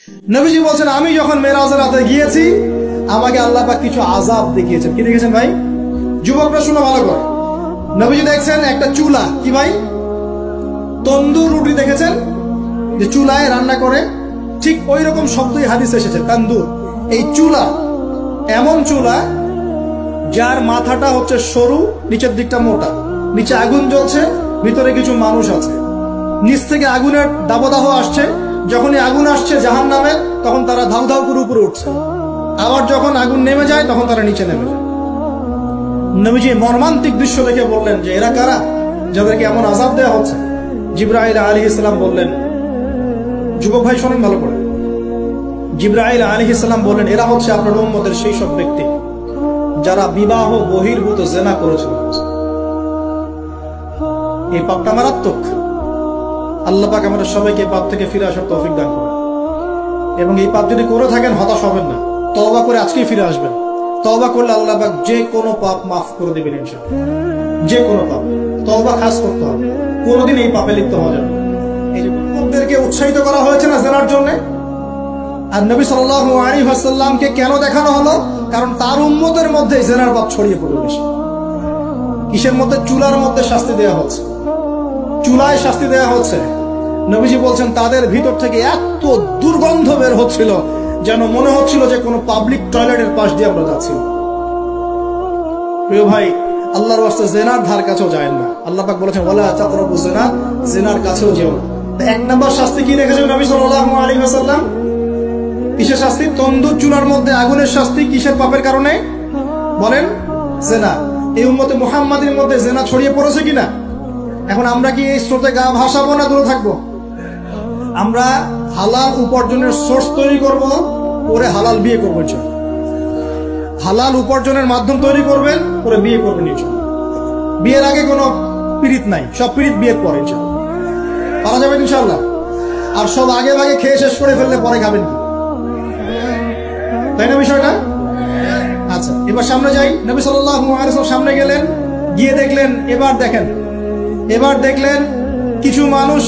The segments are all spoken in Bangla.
নবীজি বলছেন, আমি যখন মেরাজের রাতে গিয়েছি আমাকে আল্লাহ পাক কিছু আযাব দেখিয়েছেন। কি দেখেছেন ভাই? যুবকরা শুনে ভালো করে। নবীজি দেখছেন একটা চুলা, কি ভাই? তন্দুর রুটি দেখেছেন, যে চুলায় রান্না করে, ঠিক ওই রকম শব্দই হাদিসে এসেছে, তান্দুর। এই চুলা এমন চুলা যার মাথাটা হচ্ছে সরু, নিচের দিকটা মোটা, নিচে আগুন জ্বলছে, ভিতরে কিছু মানুষ আছে, নিচ থেকে আগুনের দাবদাহ আসছে। যখনই আগুন আসছে জাহান্নামে, তখন তারা ধাউ ধাউ করে উপরে উঠছে, আবার যখন আগুন নেমে যায় তখন তারা নিচে নেমে যায়। নবীজি মর্মান্তিক দৃশ্য দেখে বললেন যে এরা কারা, যাদেরকে এমন আযাব দেওয়া হচ্ছে? জিবরাইল আলাইহিস সালাম বললেন, যুবক ভাই শোনেন ভালো করে, জিবরাইল আলাইহিস সালাম বললেন, এরা হচ্ছে আপনার উম্মতের সেই সব ব্যক্তি যারা বিবাহ বহির্ভূত জিনা করেছিল। এই পাপটা মারাত্মক। আল্লাহ পাক আমাদের সবাইকে এই পাপ থেকে ফিরে আসার তৌফিক দান করুন। এবং এই পাপ যদি করে থাকেন হতাশ হবেন না, তওবা করে আজকেই ফিরে আসবেন। তওবা করলে আল্লাহ পাক যে কোনো পাপ মাফ করে দিবেন ইনশাআল্লাহ। যে কোনো পাপ তওবা খাস করতে হবে, কোনোদিন এই পাপে লিপ্ত হওয়া যাবে না। এই যে উম্মতদেরকে উৎসাহিত করা হয়েছে না জিনার জন্য, আর নবী সাল্লাল্লাহু আলাইহি ওয়াসাল্লামকে কেন দেখানো হলো? কারণ তার উম্মতের মধ্যে জিনার পাপ ছড়িয়ে পড়ে বেশি। কিসের মধ্যে? চুলার মধ্যে শাস্তি দেওয়া হচ্ছে, চুলায় শাস্তি দেওয়া হচ্ছে। নবীজি বলছেন তাদের ভিতর থেকে এত দুর্গন্ধ বের হচ্ছিল যেন মনে হচ্ছিল যে কোনো পাবলিক টয়লেটের পাশ দিয়ে আমরা যাচ্ছি। প্রিয় ভাই, আল্লাহর ওয়াস্তে জিনার ধার কাছেও যায় না। আল্লাহ পাক বলেছেন ওয়ালা তাকরাবু জিনা, জিনার কাছেও যেও না। এক নাম্বার শাস্তি কি রেখেছেন নবী সাল্লাল্লাহু আলাইহি ওয়াসাল্লাম? কিসের শাস্তি? তন্দুর চুলার মধ্যে আগুনের শাস্তি। কিসের পাপের কারণে? বলেন, জিনা। এই উম্মতে মুহাম্মাদের মধ্যে জিনা ছড়িয়ে পড়েছে কিনা? এখন আমরা কি এই স্রোতে গা ভাসাবো না দূরে থাকবো? আমরা হালাল উপার্জনের সোর্স তৈরি করব, পরে হালাল বিয়ে করবো। হালাল উপার্জনের মাধ্যম তৈরি করবেন, পরে বিয়ে করবেন ইনশাআল্লাহ। বিয়ের আগে কোনো পীড়িত নাই, সব পীড়িত বিয়ের পরে ইনশাআল্লাহ পাওয়া যাবে ইনশাআল্লাহ। আর সব আগে ভাগে খেয়ে শেষ করে ফেললে পরে খাবেন কি? তাই না বিষয়টা? আচ্ছা, এবার সামনে যাই। নবী সাল্লাল্লাহু আলাইহি ওয়াসাল্লাম সামনে গেলেন, গিয়ে দেখলেন, এবার দেখলেন কিছু মানুষ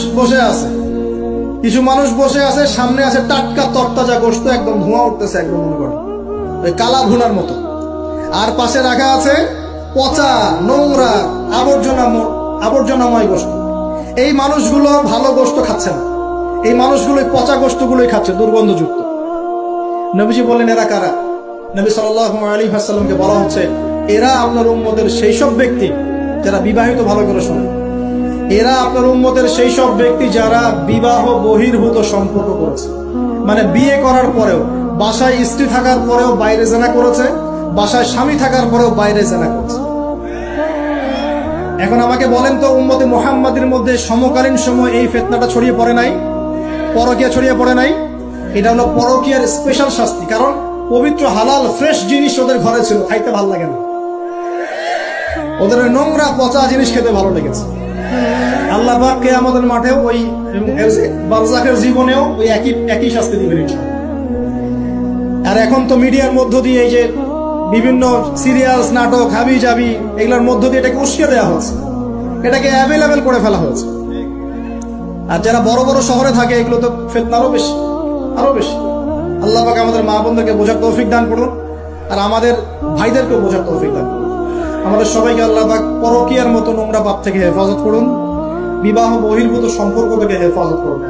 বসে আছে, সামনে আছে টাটকা তরতাজা গোশত, একদম ধোঁয়া উঠতেছে, একদম মনে করেন ওই কালা ভুনার মতো। আর পাশে রাখা আছে পচা নোংরা আবর্জনাময় গোশত। এই মানুষগুলো ভালো গোশত খাচ্ছে না, এই মানুষগুলো পচা গোশতগুলোই খাচ্ছে, দুর্গন্ধযুক্ত। নবীজি বললেন এরা কারা? নবী সাল্লাল্লাহু আলাইহি ওয়াসাল্লামকে বলা হচ্ছে এরা আপনার উম্মতের সেই সব ব্যক্তি যারা বিবাহিত, ভালো করে শোনেন, এরা আপনার উম্মতের সেই সব ব্যক্তি যারা বিবাহ বহির্ভূত সম্পর্ক করেছে। মানে বিয়ে করার পরেও, বাসায় স্ত্রী থাকার পরেও বাইরে জিনা করেছে, বাসায় স্বামী থাকার পরেও বাইরে জিনা করেছে। এখন আমাকে বলেন তো, উম্মতে মুহাম্মাদের মধ্যে সমকালীন সময় এই ফিতনাটা ছড়িয়ে পড়ে নাই? পরকীয়া ছড়িয়ে পড়ে নাই? এটা হলো পরকীয়ার স্পেশাল শাস্তি। কারণ পবিত্র হালাল ফ্রেশ জিনিস ওদের ঘরে ছিল, খাইতে ভালো লাগে না, ওদের নোংরা পচা জিনিস খেতে ভালো লেগেছে। আল্লাহ পাক কিয়ামতের মাঠেও ওই বারজাখের জীবনেও ওই একই শাস্তি দিবেন ইনশাআল্লাহ। আর এখন তো মিডিয়ার মধ্য দিয়ে এই যে বিভিন্ন সিরিয়ালস, নাটক, হাবি জাবি, এগুলোর মধ্য দিয়ে এটাকে উস্কে দেওয়া হচ্ছে, এটাকে অ্যাভেলেবেল করে ফেলা হয়েছে। আর যারা বড় বড় শহরে থাকে এগুলো তো ফিতনা আরো বেশি। আল্লাহ পাক আমাদের মা বোনদেরকে বোঝার তৌফিক দান করুন, আর আমাদের ভাইদেরকেও বোঝার তৌফিক দান করুন। আমাদের সবাইকে আল্লাহ পাক পরকীয়ার মতো নোংরা পাপ থেকে হেফাজত করুন, বিবাহ বহির্ভূত সম্পর্ক থেকে হেফাজত করুন।